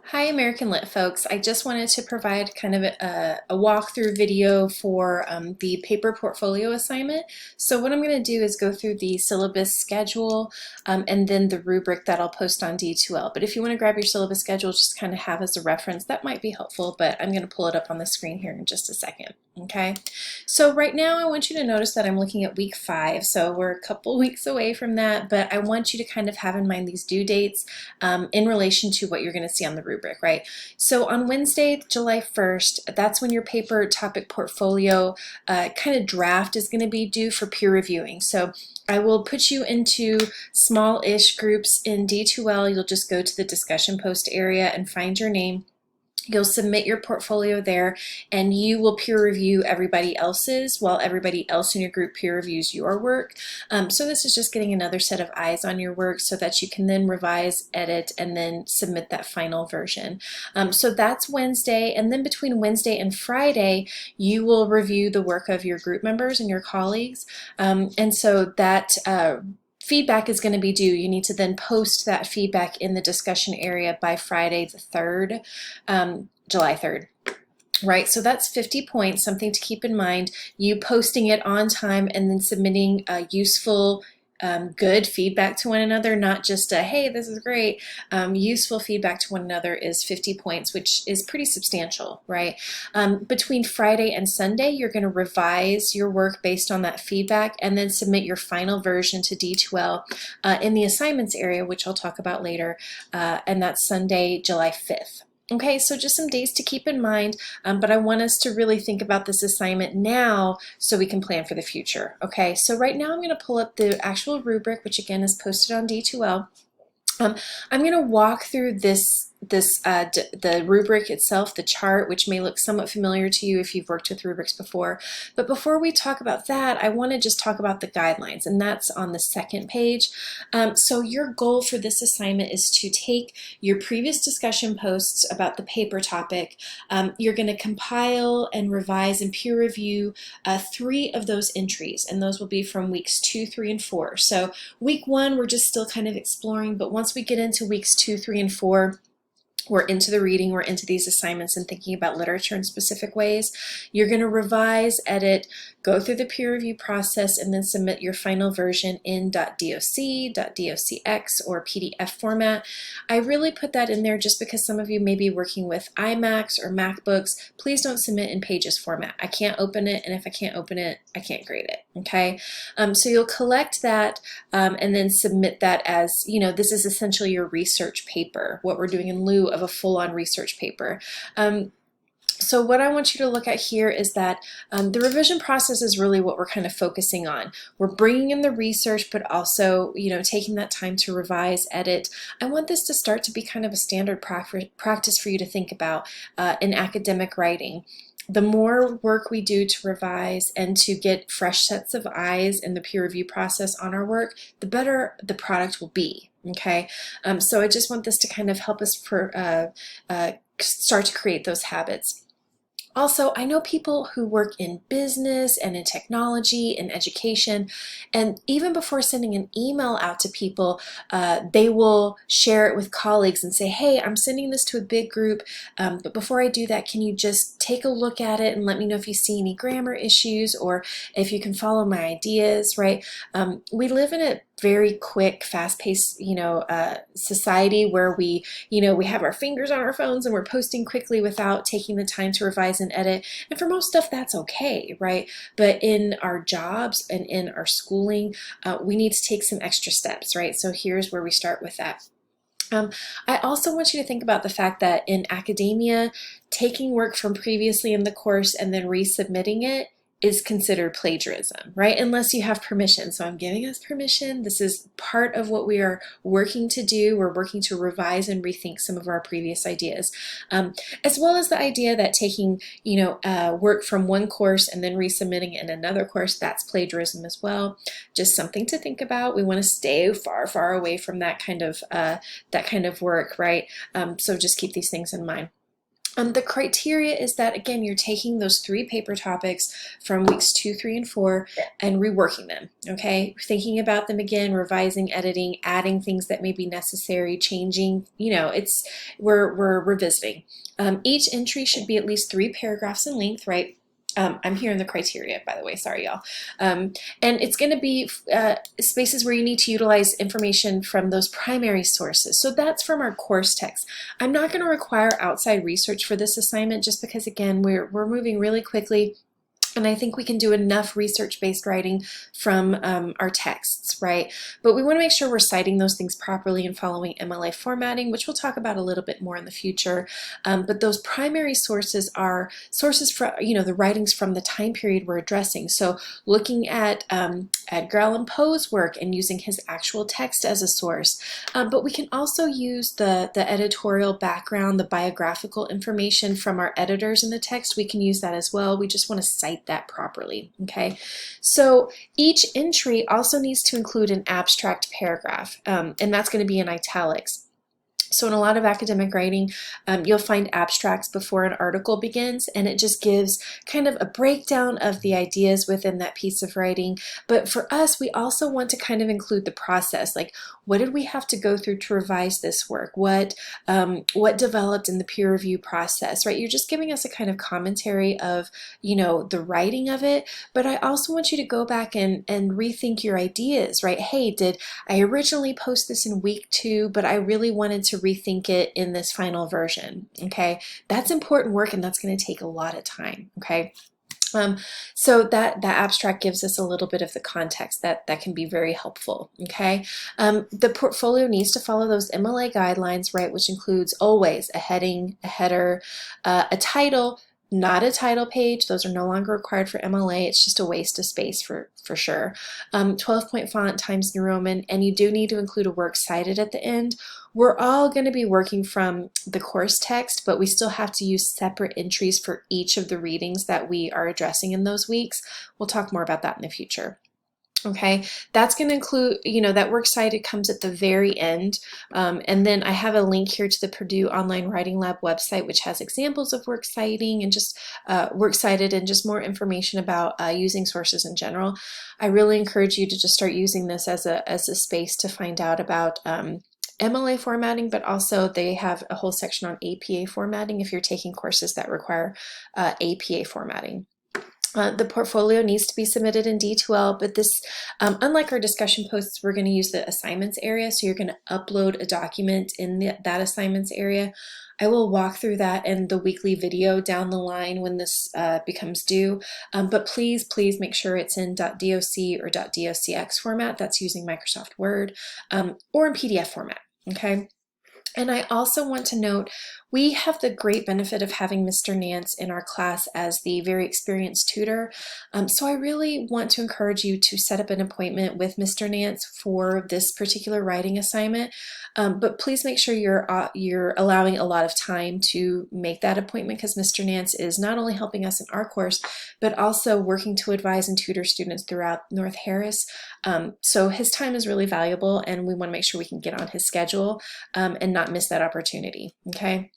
Hi American Lit folks, I just wanted to provide kind of a walkthrough video for the paper portfolio assignment. So what I'm going to do is go through the syllabus schedule and then the rubric that I'll post on D2L. But if you want to grab your syllabus schedule, just kind of have as a reference, that might be helpful, but I'm going to pull it up on the screen here in just a second. Okay, so right now I want you to notice that I'm looking at week 5, so we're a couple weeks away from that, but I want you to kind of have in mind these due dates in relation to what you're going to see on the rubric, right? So on Wednesday, July 1st, that's when your paper topic portfolio kind of draft is going to be due for peer reviewing. So I will put you into small-ish groups in D2L. You'll just go to the discussion post area and find your name. You'll submit your portfolio there and you will peer review everybody else's while everybody else in your group peer reviews your work. So this is just getting another set of eyes on your work so that you can then revise, edit, and then submit that final version. So that's Wednesday, and then between Wednesday and Friday you will review the work of your group members and your colleagues. And so that feedback is going to be due. You need to then post that feedback in the discussion area by Friday the 3rd, July 3rd. Right, so that's 50 points, something to keep in mind. You posting it on time and then submitting useful, good feedback to one another, not just a, hey, this is great. Useful feedback to one another is 50 points, which is pretty substantial, right? Between Friday and Sunday, you're going to revise your work based on that feedback and then submit your final version to D2L in the assignments area, which I'll talk about later, and that's Sunday, July 5th. Okay, so just some days to keep in mind, but I want us to really think about this assignment now so we can plan for the future. Okay, so right now I'm going to pull up the actual rubric, which again is posted on D2L. I'm going to walk through the rubric itself, the chart, which may look somewhat familiar to you if you've worked with rubrics before. But before we talk about that, I want to just talk about the guidelines, and that's on the second page. So your goal for this assignment is to take your previous discussion posts about the paper topic. You're going to compile and revise and peer review 3 of those entries, and those will be from weeks 2, 3, and 4. So week 1, we're just still kind of exploring, but once we get into weeks 2, 3, and 4, we're into the reading, we're into these assignments and thinking about literature in specific ways. You're going to revise, edit, go through the peer review process, and then submit your final version in .doc, .docx, or PDF format. I really put that in there just because some of you may be working with iMacs or MacBooks. Please don't submit in Pages format. I can't open it, and if I can't open it, I can't grade it, okay? So you'll collect that and then submit that as, you know, this is essentially your research paper, what we're doing in lieu of a full-on research paper. So what I want you to look at here is that the revision process is really what we're kind of focusing on. We're bringing in the research, but also, you know, taking that time to revise, edit. I want this to start to be kind of a standard practice for you to think about in academic writing. The more work we do to revise and to get fresh sets of eyes in the peer review process on our work, the better the product will be. Okay, so I just want this to kind of help us start to create those habits. Also, I know people who work in business and in technology and education, and even before sending an email out to people, they will share it with colleagues and say, hey, I'm sending this to a big group, but before I do that, can you just take a look at it and let me know if you see any grammar issues or if you can follow my ideas, right? We live in a very quick, fast-paced, society where we have our fingers on our phones and we're posting quickly without taking the time to revise and edit. And for most stuff, that's okay, right? But in our jobs and in our schooling, we need to take some extra steps, right? So here's where we start with that. I also want you to think about the fact that in academia, taking work from previously in the course and then resubmitting it is considered plagiarism, right? Unless you have permission. So I'm giving us permission. This is part of what we are working to do. We're working to revise and rethink some of our previous ideas, as well as the idea that taking, work from one course and then resubmitting it in another course, that's plagiarism as well. Just something to think about. We want to stay far, far away from that kind of work, right? So just keep these things in mind. The criteria is that, again, you're taking those 3 paper topics from weeks 2, 3, and 4 and reworking them, okay? Thinking about them again, revising, editing, adding things that may be necessary, changing, we're revisiting. Each entry should be at least 3 paragraphs in length, right? I'm here in the criteria, by the way, sorry y'all. And it's going to be spaces where you need to utilize information from those primary sources. So that's from our course text. I'm not going to require outside research for this assignment just because, again, we're moving really quickly. And I think we can do enough research-based writing from our texts, right? But we want to make sure we're citing those things properly and following MLA formatting, which we'll talk about a little bit more in the future. But those primary sources are sources from, the writings from the time period we're addressing. So looking at Edgar Allan Poe's work and using his actual text as a source. But we can also use the editorial background, the biographical information from our editors in the text. We can use that as well. We just want to cite that properly, okay? So each entry also needs to include an abstract paragraph, and that's going to be in italics. So in a lot of academic writing, you'll find abstracts before an article begins, and it just gives kind of a breakdown of the ideas within that piece of writing. But for us, we also want to kind of include the process, like what did we have to go through to revise this work? What developed in the peer review process, right? You're just giving us a kind of commentary of, the writing of it, but I also want you to go back and rethink your ideas, right? Hey, did I originally post this in week 2, but I really wanted to rethink it in this final version, okay? That's important work and that's going to take a lot of time, okay? So that abstract gives us a little bit of the context that can be very helpful, okay? The portfolio needs to follow those MLA guidelines, right, which includes always a heading, a header, a title, not a title page. Those are no longer required for MLA. It's just a waste of space for sure. 12-point font, Times New Roman, and you do need to include a works cited at the end. We're all going to be working from the course text, but we still have to use separate entries for each of the readings that we are addressing in those weeks. We'll talk more about that in the future. Okay, that's going to include, that works cited comes at the very end. And then I have a link here to the Purdue Online Writing Lab website, which has examples of works citing and just works cited and just more information about using sources in general. I really encourage you to just start using this as a space to find out about MLA formatting, but also they have a whole section on APA formatting if you're taking courses that require APA formatting. The portfolio needs to be submitted in D2L, but this, unlike our discussion posts, we're going to use the assignments area. So you're going to upload a document in that assignments area. I will walk through that in the weekly video down the line when this becomes due. But please make sure it's in .doc or .docx format. That's using Microsoft Word, or in PDF format, okay? And I also want to note, we have the great benefit of having Mr. Nance in our class as the very experienced tutor. So I really want to encourage you to set up an appointment with Mr. Nance for this particular writing assignment. But please make sure you're allowing a lot of time to make that appointment, because Mr. Nance is not only helping us in our course, but also working to advise and tutor students throughout North Harris. So his time is really valuable, and we want to make sure we can get on his schedule and not miss that opportunity, okay?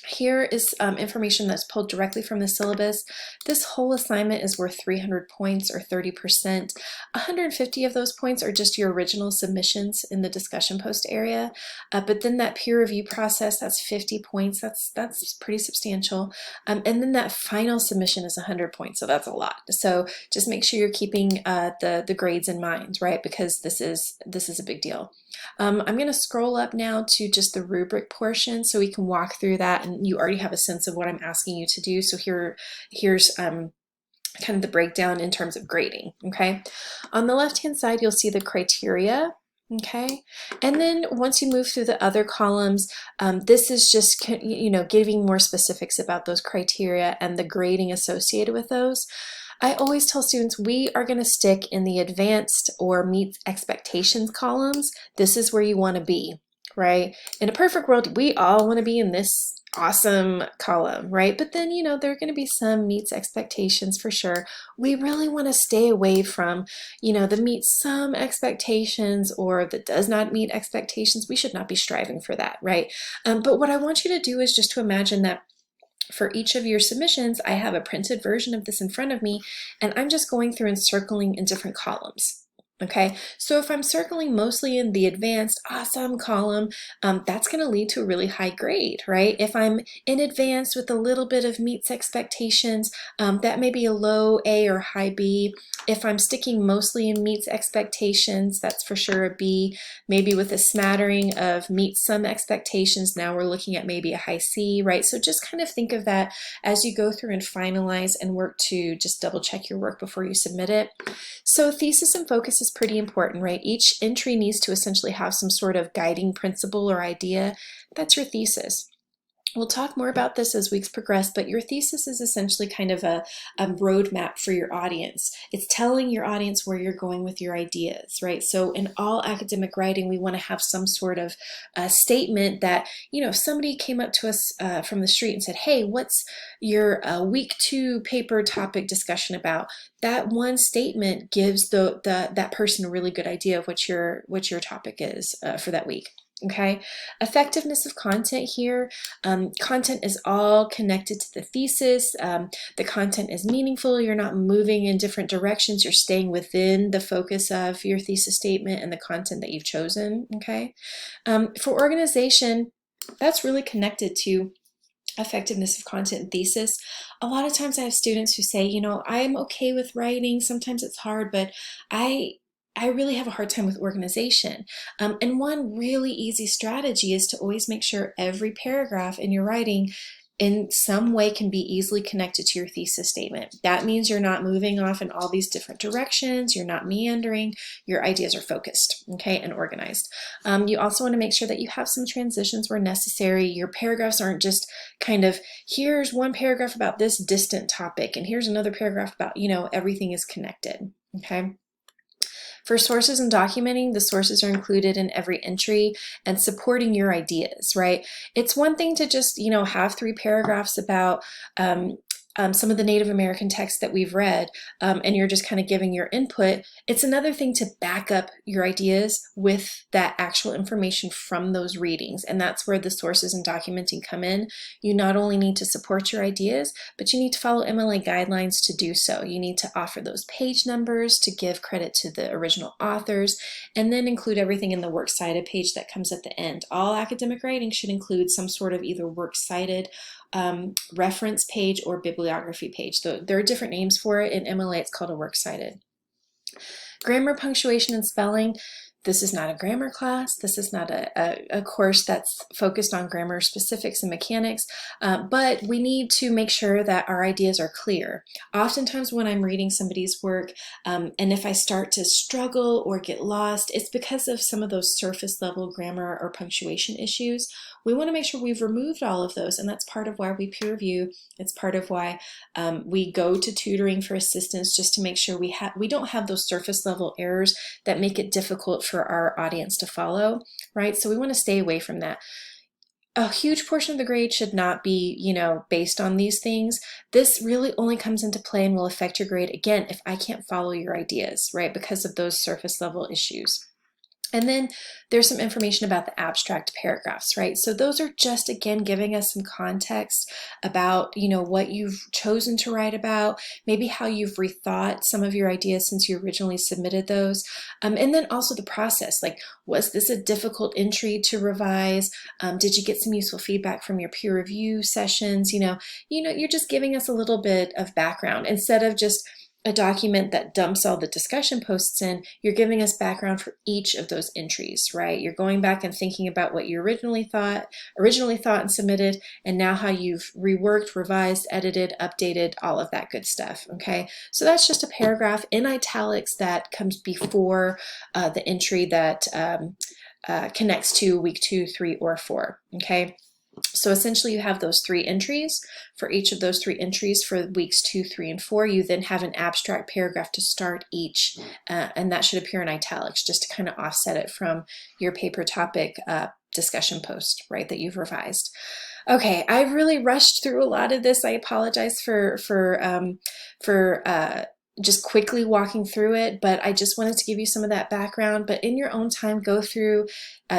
Here is information that's pulled directly from the syllabus. This whole assignment is worth 300 points or 30%. 150 of those points are just your original submissions in the discussion post area. But then that peer review process, that's 50 points. That's pretty substantial. And then that final submission is 100 points. So that's a lot. So just make sure you're keeping the grades in mind, right? Because this is a big deal. I'm going to scroll up now to just the rubric portion so we can walk through that, and you already have a sense of what I'm asking you to do. So here's kind of the breakdown in terms of grading, okay? On the left-hand side, you'll see the criteria, okay? And then once you move through the other columns, this is just, giving more specifics about those criteria and the grading associated with those. I always tell students we are going to stick in the advanced or meets expectations columns. This is where you want to be, right? In a perfect world, we all want to be in this awesome column, right? But then, there are going to be some meets expectations for sure. We really want to stay away from, the meets some expectations or that does not meet expectations. We should not be striving for that, right? But what I want you to do is just to imagine that for each of your submissions, I have a printed version of this in front of me, and I'm just going through and circling in different columns. Okay, so if I'm circling mostly in the advanced awesome column, that's going to lead to a really high grade, right? If I'm in advanced with a little bit of meets expectations, that may be a low A or high B. If I'm sticking mostly in meets expectations, that's for sure a B. Maybe with a smattering of meets some expectations, now we're looking at maybe a high C, right? So just kind of think of that as you go through and finalize and work to just double check your work before you submit it. So thesis and focus is pretty important, right? Each entry needs to essentially have some sort of guiding principle or idea. That's your thesis. We'll talk more about this as weeks progress, but your thesis is essentially kind of a roadmap for your audience. It's telling your audience where you're going with your ideas, right? So in all academic writing, we want to have some sort of statement that, you know, if somebody came up to us from the street and said, hey, what's your week 2 paper topic discussion about? That one statement gives that person a really good idea of what your topic is for that week. Okay, effectiveness of content here. Content is all connected to the thesis. The content is meaningful. You're not moving in different directions. You're staying within the focus of your thesis statement and the content that you've chosen. Okay, for organization, that's really connected to effectiveness of content and thesis. A lot of times I have students who say, you know, I'm okay with writing. Sometimes it's hard, but I really have a hard time with organization. And one really easy strategy is to always make sure every paragraph in your writing in some way can be easily connected to your thesis statement. That means you're not moving off in all these different directions, you're not meandering, your ideas are focused, okay, and organized. You also want to make sure that you have some transitions where necessary. Your paragraphs aren't just kind of, here's one paragraph about this distant topic, and here's another paragraph about, you know, everything is connected, okay? For sources and documenting, the sources are included in every entry and supporting your ideas, right? It's one thing to just, you know, have 3 paragraphs about some of the Native American texts that we've read, and you're just kind of giving your input. It's another thing to back up your ideas with that actual information from those readings, and that's where the sources and documenting come in. You not only need to support your ideas, but you need to follow MLA guidelines to do so. You need to offer those page numbers to give credit to the original authors, and then include everything in the works cited page that comes at the end. All academic writing should include some sort of either works cited reference page or bibliography page. There are different names for it. In MLA, it's called a works cited. Grammar, punctuation, and spelling. This is not a grammar class. This is not a course that's focused on grammar specifics and mechanics, but we need to make sure that our ideas are clear. Oftentimes when I'm reading somebody's work, and if I start to struggle or get lost, it's because of some of those surface level grammar or punctuation issues. We want to make sure we've removed all of those, and that's part of why we peer review. It's part of why we go to tutoring for assistance, just to make sure we don't have those surface level errors that make it difficult for our audience to follow, right? So we want to stay away from that. A huge portion of the grade should not be, you know, based on these things. This really only comes into play and will affect your grade, again, if I can't follow your ideas, right? Because of those surface level issues. And then there's some information about the abstract paragraphs, right? So those are just, again, giving us some context about, you know, what you've chosen to write about, maybe how you've rethought some of your ideas since you originally submitted those. And then also the process, like, was this a difficult entry to revise? Did you get some useful feedback from your peer review sessions? You know, you're just giving us a little bit of background instead of just a document that dumps all the discussion posts in. You're giving us background for each of those entries, right? You're going back and thinking about what you originally thought and submitted, and now how you've reworked, revised, edited, updated, all of that good stuff, okay? So that's just a paragraph in italics that comes before the entry that connects to week 2, 3, or 4, okay? So essentially you have those 3 entries. For each of those 3 entries for weeks 2, 3, and 4, you then have an abstract paragraph to start each, and that should appear in italics just to kind of offset it from your paper topic discussion post, right, that you've revised. Okay, I've really rushed through a lot of this. I apologize for just quickly walking through it, but I just wanted to give you some of that background. But in your own time, go through,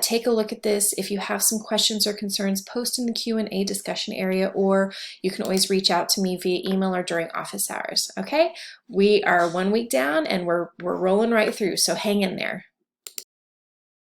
take a look at this. If you have some questions or concerns, post in the Q&A discussion area, or you can always reach out to me via email or during office hours. Okay, we are 1 week down and we're rolling right through, so hang in there.